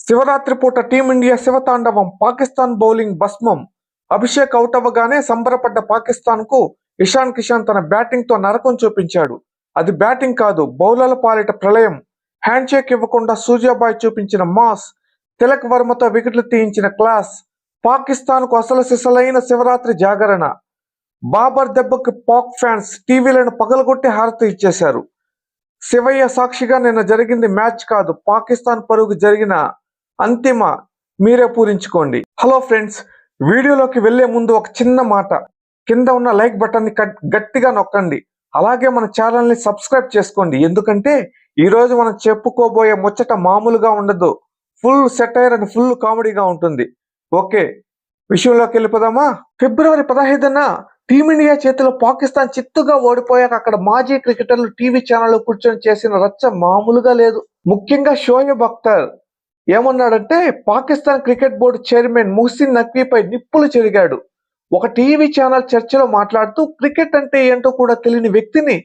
శివరాత్రి పూట టీమిండియా శివతాండవం, పాకిస్తాన్ బౌలింగ్ భస్మం. అభిషేక్ అవుట్ అవ్వగానే సంబరపడ్డ పాకిస్తాన్ కు ఇషాన్ కిషన్ తన బ్యాటింగ్ తో నరకం చూపించాడు. అది బ్యాటింగ్ కాదు, బౌలర్ల పాలిట ప్రళయం. హ్యాండ్ షేక్ ఇవ్వకుండా సూర్యాబాయ్ చూపించిన మాస్, తిలక్ వర్మతో వికెట్లు తీయించిన క్లాస్. పాకిస్తాన్ కు అసలు సిసలైన శివరాత్రి జాగరణ. బాబర్ దెబ్బకి పాక్ ఫ్యాన్స్ టీవీలను పగలగొట్టి హారతి ఇచ్చేశారు. శివయ్య సాక్షిగా నిన్న జరిగింది మ్యాచ్ కాదు, పాకిస్తాన్ పరుగు జరిగిన అంతిమ. మీరే పూరించుకోండి. హలో ఫ్రెండ్స్, వీడియోలోకి వెళ్లే ముందు ఒక చిన్న మాట. కింద ఉన్న లైక్ బటన్ ని గట్టిగా నొక్కండి. అలాగే మన ఛానల్ ని సబ్స్క్రైబ్ చేసుకోండి. ఎందుకంటే ఈ రోజు మనం చెప్పుకోబోయే ముచ్చట మామూలుగా ఉండదు. ఫుల్ సెటైర్ అండ్ ఫుల్ కామెడీగా ఉంటుంది. ఓకే, విషయంలోకి వెళ్ళిపోదామా? ఫిబ్రవరి 15న టీమిండియా చేతిలో పాకిస్తాన్ చిత్తుగా ఓడిపోయాక అక్కడ మాజీ క్రికెటర్లు టీవీ ఛానల్లో కూర్చొని చేసిన రచ్చ మామూలుగా లేదు. ముఖ్యంగా షోయబ్ అఖ్తర్ ఏమన్నాడంటే, Pakistan cricket board chairman Mohsin నఖ్వీపై నిప్పులు చెరిగాడు. ఒక టీవీ ఛానల్ చర్చలో మాట్లాడుతూ క్రికెట్ అంటే ఏంటో కూడా తెలియని వ్యక్తిని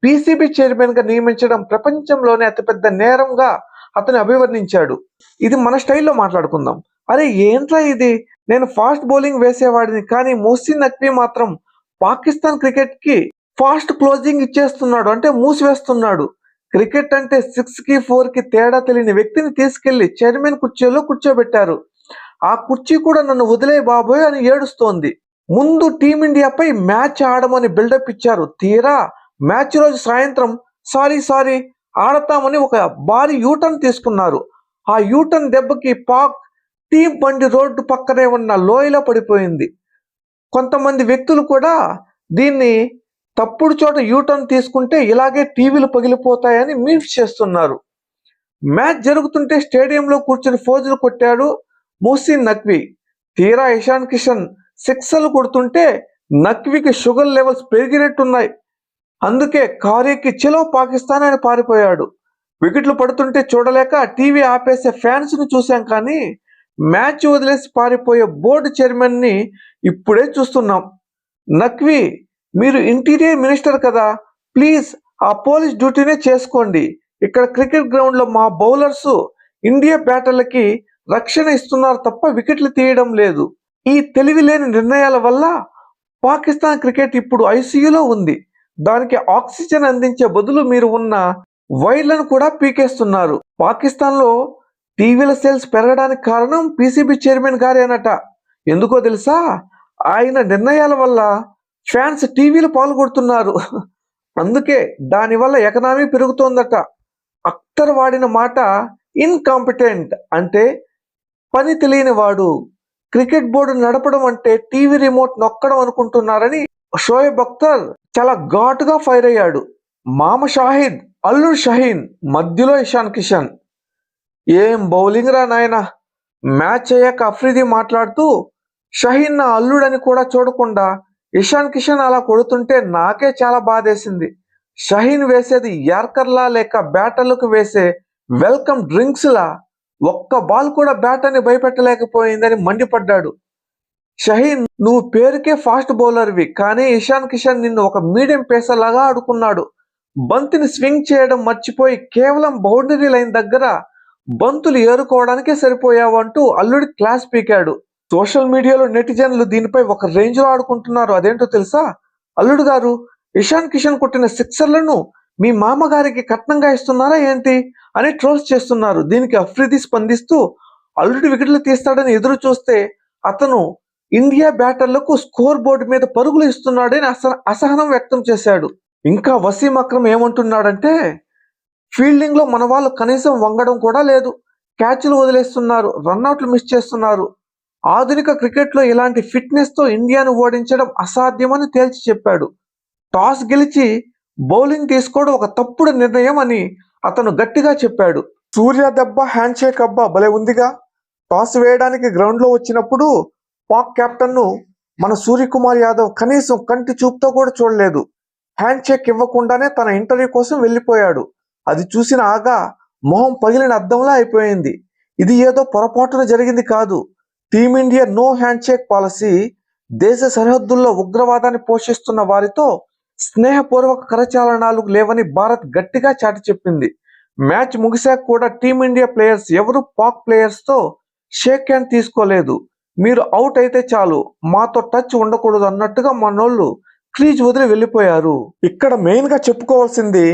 పీసీబీ చైర్మన్ గా నియమించడం ప్రపంచంలోనే అతిపెద్ద నేరంగా అతను అభివర్ణించాడు. ఇది మన స్టైల్లో మాట్లాడుకుందాం. అరే ఏంట్రా ఇది, నేను ఫాస్ట్ బౌలింగ్ వేసేవాడిని, కానీ ముహ్సిన్ నఖ్వీ మాత్రం పాకిస్తాన్ క్రికెట్ కి ఫాస్ట్ క్లోజింగ్ ఇచ్చేస్తున్నాడు, అంటే మూసివేస్తున్నాడు. క్రికెట్ అంటే 6 కి 4 కి తేడా తెలియని వ్యక్తిని తీసుకెళ్లి చైర్మన్ కుర్చీలో కూర్చోబెట్టారు. ఆ కుర్చీ కూడా నన్ను వదిలే బాబోయ్ అని ఏడుస్తోంది. ముందు టీమిండియాపై మ్యాచ్ ఆడమని బిల్డప్ ఇచ్చారు. తీరా మ్యాచ్ రోజు సాయంత్రం సారీ ఆడతామని ఒక భారీ యూటర్న్ తీసుకున్నారు. ఆ యూటర్న్ దెబ్బకి పాక్ టీం బండి రోడ్డు పక్కనే ఉన్న లోయలో పడిపోయింది. కొంతమంది వ్యక్తులు కూడా దీన్ని తప్పుడు చోట యూటర్న్ తీసుకుంటే ఇలాగే టీవీలు పగిలిపోతాయని మీమ్స్ చేస్తున్నారు. మ్యాచ్ జరుగుతుంటే స్టేడియంలో కూర్చొని ఫోజులు కొట్టాడు ముహ్సిన్ నఖ్వీ. తీరా ఇషాన్ కిషన్ సిక్సర్లు కొడుతుంటే నఖ్వీకి షుగర్ లెవెల్స్ పెరిగినట్టున్నాయి. అందుకే కారేకి చలో పాకిస్తాన్ అని పారిపోయాడు. వికెట్లు పడుతుంటే చూడలేక టీవీ ఆపేసే ఫ్యాన్స్ ని చూశాం, కానీ మ్యాచ్ వదిలేసి పారిపోయే బోర్డు చైర్మన్ ని ఇప్పుడే చూస్తున్నాం. నఖ్వీ, మీరు ఇంటీరియర్ మినిస్టర్ కదా, ప్లీజ్ ఆ పోలీస్ డ్యూటీనే చేసుకోండి. ఇక్కడ క్రికెట్ గ్రౌండ్ లో మా బౌలర్స్ ఇండియా బ్యాటర్లకి రక్షణ ఇస్తున్నారు తప్ప వికెట్లు తీయడం లేదు. ఈ తెలివి లేని నిర్ణయాల వల్ల పాకిస్తాన్ క్రికెట్ ఇప్పుడు ఐసీయూలో ఉంది. దానికి ఆక్సిజన్ అందించే బదులు మీరు ఉన్న వైర్లను కూడా పీకేస్తున్నారు. పాకిస్తాన్ లో టీవీల సేల్స్ పెరగడానికి కారణం పీసీబీ చైర్మన్ గారేనట. ఎందుకో తెలుసా? ఆయన నిర్ణయాల వల్ల ఫ్యాన్స్ టీవీలు పాల్గొడుతున్నారు. అందుకే దానివల్ల ఎకనామీ పెరుగుతోందట. అఖ్తర్ వాడిన మాట ఇన్కాంపిటెంట్, అంటే పని తెలియని వాడు. క్రికెట్ బోర్డు నడపడం అంటే టీవీ రిమోట్ నొక్కడం అనుకుంటున్నారని షోయబ్ అఖ్తర్ చాలా ఘాటుగా ఫైర్ అయ్యాడు. మామ షాహిద్, అల్లుడు షహీన్, మధ్యలో ఇషాన్ కిషన్. ఏం బౌలింగ్ రా నాయన. మ్యాచ్ అయ్యాక అఫ్రిది మాట్లాడుతూ షహీన్ నా అల్లుడని కూడా చూడకుండా ఇషాన్ కిషన్ అలా కొడుతుంటే నాకే చాలా బాధేసింది. షహీన్ వేసేది యార్కర్లా లేక బ్యాటర్లకు వేసే వెల్కమ్ డ్రింక్స్ లా. ఒక్క బాల్ కూడా బ్యాటర్ని భయపెట్టలేకపోయిందని మండిపడ్డాడు. షహీన్, నువ్వు పేరుకే ఫాస్ట్ బౌలర్వి, కానీ ఇషాన్ కిషన్ నిన్ను ఒక మీడియం పేసర్ లాగా ఆడుకున్నాడు. బంతిని స్వింగ్ చేయడం మర్చిపోయి కేవలం బౌండరీ లైన్ దగ్గర బంతులు ఏరుకోవడానికే సరిపోయావు అంటూ అల్లుడి క్లాస్ పీకాడు. సోషల్ మీడియాలో నెటిజన్లు దీనిపై ఒక రేంజ్ లో ఆడుకుంటున్నారు. అదేంటో తెలుసా? అల్లుడు గారు, ఇషాన్ కిషన్ కొట్టిన సిక్సర్లను మీ మామగారికి కట్నంగా ఇస్తున్నారా ఏంటి అని ట్రోల్స్ చేస్తున్నారు. దీనికి అఫ్రిది స్పందిస్తూ, అల్లుడు వికెట్లు తీస్తాడని ఎదురు చూస్తే అతను ఇండియా బ్యాటర్లకు స్కోర్ బోర్డు మీద పరుగులు ఇస్తున్నాడని అసహనం వ్యక్తం చేశాడు. ఇంకా వసీం అక్రమ్ ఏమంటున్నాడంటే, ఫీల్డింగ్ లో మన వాళ్ళు కనీసం వంగడం కూడా లేదు, క్యాచ్లు వదిలేస్తున్నారు, రన్అట్లు మిస్ చేస్తున్నారు. ఆధునిక క్రికెట్ లో ఇలాంటి ఫిట్నెస్ తో ఇండియాను ఓడించడం అసాధ్యమని తేల్చి చెప్పాడు. టాస్ గెలిచి బౌలింగ్ తీసుకోవడం ఒక తప్పుడు నిర్ణయం అని అతను గట్టిగా చెప్పాడు. సూర్య దెబ్బ హ్యాండ్ షేక్ అబ్బా భలే ఉందిగా. టాస్ వేయడానికి గ్రౌండ్ లో వచ్చినప్పుడు పాక్ కెప్టెన్ ను మన సూర్యకుమార్ యాదవ్ కనీసం కంటి చూపుతో కూడా చూడలేదు. హ్యాండ్ షేక్ ఇవ్వకుండానే తన ఇంటర్వ్యూ కోసం వెళ్ళిపోయాడు. అది చూసిన ఆగా మొహం పగిలిన అద్దంలా అయిపోయింది. ఇది ఏదో పొరపాటున జరిగింది కాదు. Team India no handshake policy దేశ సరిహద్దుల్లో ఉగ్రవాదాన్ని పోషిస్తున్న వారితో స్నేహపూర్వక కరచాలనాలు లేవని భారత్ గట్టిగా చాటి చెప్పింది. మ్యాచ్ ముగిశాక కూడా టీమిండియా ప్లేయర్స్ ఎవరు పాక్ ప్లేయర్స్ తో షేక్ హ్యాండ్ తీసుకోలేదు. మీరు అవుట్ అయితే చాలు, మాతో టచ్ ఉండకూడదు అన్నట్టుగా మనోళ్ళు క్రీజ్ వదిలి వెళ్ళిపోయారు. ఇక్కడ మెయిన్ గా చెప్పుకోవాల్సింది,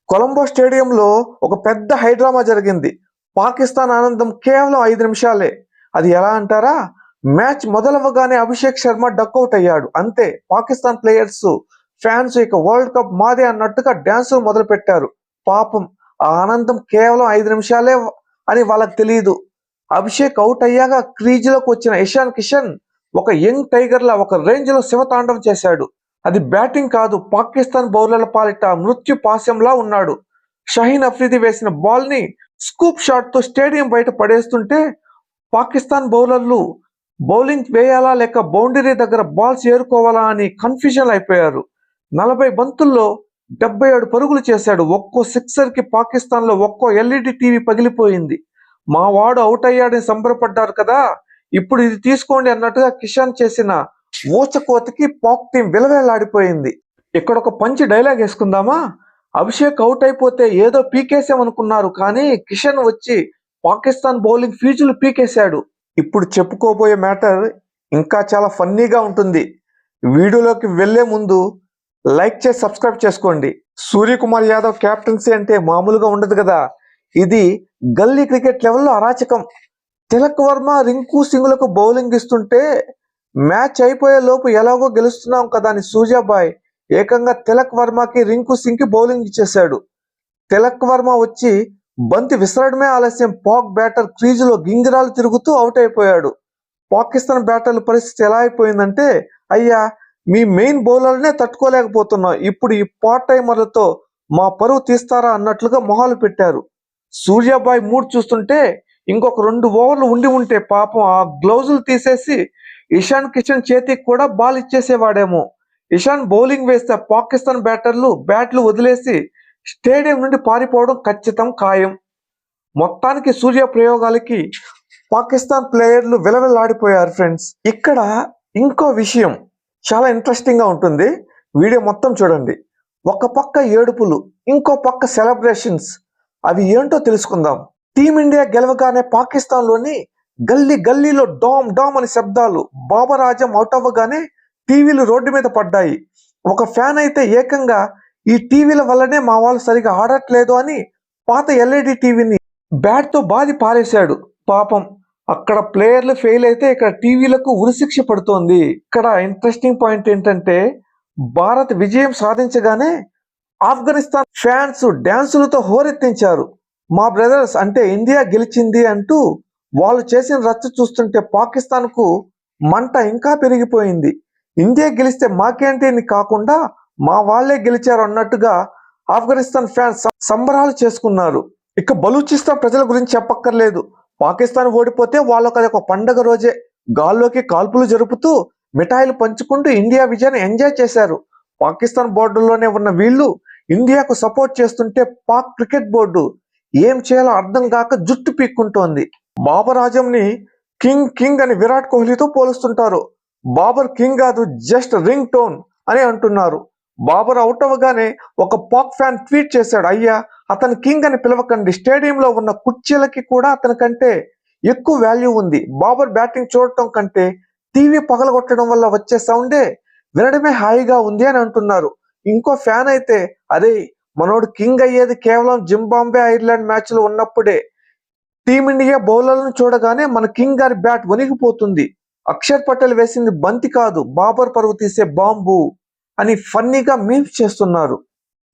కొలంబో స్టేడియంలో ఒక పెద్ద హైడ్రామా జరిగింది. పాకిస్తాన్ ఆనందం కేవలం 5 నిమిషాలే. అది ఎలా అంటారా? మ్యాచ్ మొదలవగానే అభిషేక్ శర్మ డక్అవుట్ అయ్యాడు. అంతే, పాకిస్తాన్ ప్లేయర్స్ ఫ్యాన్స్ ఇక వరల్డ్ కప్ మాదే అన్నట్టుగా డాన్సులు మొదలు పెట్టారు. పాపం, ఆ ఆనందం కేవలం 5 నిమిషాలే అని వాళ్ళకి తెలియదు. అభిషేక్ అవుట్ అయ్యాక క్రీజులోకి వచ్చిన ఇషాన్ కిషన్ ఒక యంగ్ టైగర్ లా ఒక రేంజ్ లో శివతాండవం చేశాడు. అది బ్యాటింగ్ కాదు, పాకిస్తాన్ బౌలర్ల పాలిట మృత్యు పాశంలా ఉన్నాడు. షహీన్ అఫ్రిది వేసిన బాల్ ని స్కూప్ షాట్ తో స్టేడియం బయట పడేస్తుంటే పాకిస్తాన్ బౌలర్లు బౌలింగ్ వేయాలా లేక బౌండరీ దగ్గర బాల్స్ ఏరుకోవాలా అని కన్ఫ్యూజన్ అయిపోయారు. 40 బంతుల్లో 77 పరుగులు చేశాడు. ఒక్కో సిక్సర్ కి పాకిస్తాన్ లో ఒక్కో ఎల్ఈడి టీవీ పగిలిపోయింది. మా వాడు అవుట్ అయ్యాడని సంబరపడ్డారు కదా, ఇప్పుడు ఇది తీసుకోండి అన్నట్టుగా కిషాన్ చేసిన ఊచకోతకి పాక్ టీం విలవేలాడిపోయింది. ఇక్కడ ఒక పంచి డైలాగ్ వేసుకుందామా? అభిషేక్ అవుట్ అయిపోతే ఏదో పీకేసామనుకున్నారు, కానీ కిషన్ వచ్చి పాకిస్తాన్ బౌలింగ్ ఫీజులు పీకేశాడు. ఇప్పుడు చెప్పుకోబోయే మ్యాటర్ ఇంకా చాలా ఫన్నీగా ఉంటుంది. వీడియోలోకి వెళ్లే ముందు లైక్ చేసి సబ్స్క్రైబ్ చేసుకోండి. సూర్యకుమార్ యాదవ్ కెప్టెన్సీ అంటే మామూలుగా ఉండదు కదా. ఇది గల్లీ క్రికెట్ లెవెల్లో అరాచకం. తిలక్ వర్మ, రింకు సింగ్లకు బౌలింగ్ ఇస్తుంటే మ్యాచ్ అయిపోయే లోపు ఎలాగో గెలుస్తున్నాం కదా అని సూర్యాబాయ్ ఏకంగా తిలక్ వర్మకి, రింకు సింగ్ కి బౌలింగ్ ఇచ్చేశాడు. తిలక్ వర్మ వచ్చి బంతి విసరడమే ఆలస్యం. పాక్ బ్యాటర్ క్రీజులో గింగిరాలు తిరుగుతూ అవుట్ అయిపోయాడు. పాకిస్తాన్ బ్యాటర్ల పరిస్థితి ఎలా అయిపోయిందంటే, అయ్యా మీ మెయిన్ బౌలర్నే తట్టుకోలేకపోతున్నాం, ఇప్పుడు ఈ పార్ట్ టైమర్లతో మా పరువు తీస్తారా అన్నట్లుగా మొహాలు పెట్టారు. సూర్యాబాయ్ మూడ్ చూస్తుంటే ఇంకొక 2 ఓవర్లు ఉండి ఉంటే పాపం ఆ గ్లౌజులు తీసేసి ఇషాన్ కిషన్ చేతికి కూడా బాల్ ఇచ్చేసేవాడేమో. ఇషాన్ బౌలింగ్ వేస్తే పాకిస్తాన్ బ్యాటర్లు బ్యాట్లు వదిలేసి స్టేడియం నుండి పారిపోవడం ఖచ్చితం ఖాయం. మొత్తానికి సూర్య ప్రయోగాలకి పాకిస్తాన్ ప్లేయర్లు విలవిల్లాడిపోయారు ఫ్రెండ్స్. ఇక్కడ ఇంకో విషయం చాలా ఇంట్రెస్టింగ్ గా ఉంటుంది. వీడియో మొత్తం చూడండి. ఒక పక్క ఏడుపులు, ఇంకో పక్క సెలబ్రేషన్స్. అవి ఏంటో తెలుసుకుందాం. టీమిండియా గెలవగానే పాకిస్తాన్ లోని గల్లీ గల్లీలో డామ్ డామ్ అని శబ్దాలు. బాబర్ ఆజం అవుట్ అవ్వగానే టీవీలు రోడ్డు మీద పడ్డాయి. ఒక ఫ్యాన్ అయితే ఏకంగా ఈ టీవీల వల్లనే మా వాళ్ళు సరిగా ఆడట్లేదు అని పాత ఎల్ఈడి టీవీని బ్యాట్ తో బాది పారేశాడు. పాపం, అక్కడ ప్లేయర్లు ఫెయిల్ అయితే ఇక్కడ టీవీలకు ఉరిశిక్ష పడుతోంది. ఇక్కడ ఇంట్రెస్టింగ్ పాయింట్ ఏంటంటే, భారత్ విజయం సాధించగానే ఆఫ్ఘనిస్తాన్ ఫ్యాన్స్ డాన్సులతో హోరెత్తించారు. మా బ్రదర్స్ అంటే ఇండియా గెలిచింది అంటూ వాళ్ళు చేసిన రచ్చ చూస్తుంటే పాకిస్తాన్ కు మంట ఇంకా పెరిగిపోయింది. ఇండియా గెలిస్తే మాకేంటి అని కాకుండా మా వాళ్లే గెలిచారు అన్నట్టుగా ఆఫ్ఘనిస్తాన్ ఫ్యాన్స్ సంబరాలు చేసుకున్నారు. ఇక బలూచిస్తాన్ ప్రజల గురించి చెప్పక్కర్లేదు. పాకిస్తాన్ ఓడిపోతే వాళ్ళకి అది ఒక పండగ రోజే. గాల్లోకి కాల్పులు జరుపుతూ మిఠాయిలు పంచుకుంటూ ఇండియా విజయాన్ని ఎంజాయ్ చేశారు. పాకిస్తాన్ బోర్డులోనే ఉన్న వీళ్ళు ఇండియాకు సపోర్ట్ చేస్తుంటే పాక్ క్రికెట్ బోర్డు ఏం చేయాలో అర్థం కాక జుట్టు పీక్కుంటోంది. బాబర్ ఆజంని కింగ్ కింగ్ అని విరాట్ కోహ్లీతో పోలుస్తుంటారు. బాబర్ కింగ్ కాదు, జస్ట్ రింగ్ టోన్ అని అంటున్నారు. బాబర్ అవుట్ అవ్వగానే ఒక పాక్ ఫ్యాన్ ట్వీట్ చేశాడు, అయ్యా అతను కింగ్ అని పిలవకండి, స్టేడియంలో ఉన్న కుర్చీలకి కూడా అతని కంటే ఎక్కువ వాల్యూ ఉంది. బాబర్ బ్యాటింగ్ చూడటం కంటే టీవీ పగలగొట్టడం వల్ల వచ్చే సౌండే వినడమే హాయిగా ఉంది అని అంటున్నారు. ఇంకో ఫ్యాన్ అయితే, అదే మనోడు కింగ్ అయ్యేది కేవలం జింబాబ్వే ఐర్లాండ్ మ్యాచ్లు ఉన్నప్పుడే. టీమిండియా బౌలర్లను చూడగానే మన కింగ్ గారి బ్యాట్ వణిగిపోతుంది. అక్షర్ పటేల్ వేసింది బంతి కాదు, బాబర్ పరుగు తీసే బాంబు అని ఫన్నీగా మీమ్స్ చేస్తున్నారు.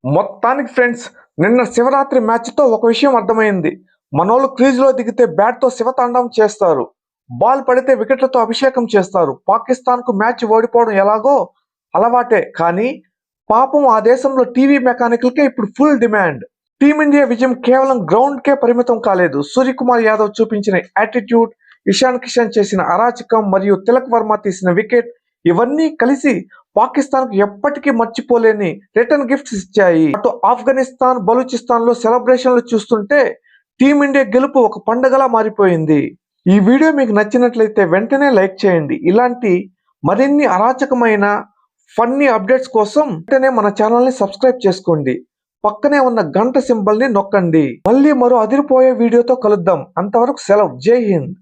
మొత్తానికి ఫ్రెండ్స్, నిన్న శివరాత్రి మ్యాచ్ తో ఒక విషయం అర్థమైంది. మనోళ్ళు క్రీజ్ లో దిగితే బ్యాట్ తో శివతాండవం చేస్తారు, బాల్ పడితే వికెట్లతో అభిషేకం చేస్తారు. పాకిస్తాన్ కు మ్యాచ్ ఓడిపోవడం ఎలాగో అలవాటే, కానీ పాపం ఆ దేశంలో టీవీ మెకానికల్కే ఇప్పుడు ఫుల్ డిమాండ్. టీమిండియా విజయం కేవలం గ్రౌండ్ కే పరిమితం కాలేదు. సూర్యకుమార్ యాదవ్ చూపించిన యాటిట్యూడ్, ఇషాన్ కిషన్ చేసిన అరాచకం మరియు తిలక్ వర్మ తీసిన వికెట్, ఇవన్నీ కలిసి పాకిస్తాన్ కు ఎప్పటికీ మర్చిపోలేని రిటర్న్ గిఫ్ట్స్ ఇచ్చాయి. అటు ఆఫ్ఘనిస్తాన్, బలూచిస్తాన్ లో సెలబ్రేషన్లు చూస్తుంటే టీమిండియా గెలుపు ఒక పండగలా మారిపోయింది. ఈ వీడియో మీకు నచ్చినట్లయితే వెంటనే లైక్ చేయండి. ఇలాంటి మరిన్ని అరాచకమైన ఫన్నీ అప్డేట్స్ కోసం వెంటనే మన ఛానల్ ని సబ్స్క్రైబ్ చేసుకోండి. పక్కనే ఉన్న గంట సింబల్ ని నొక్కండి. మళ్ళీ మరో అదిరిపోయే వీడియోతో కలుద్దాం. అంతవరకు సెలవు. జై హింద్.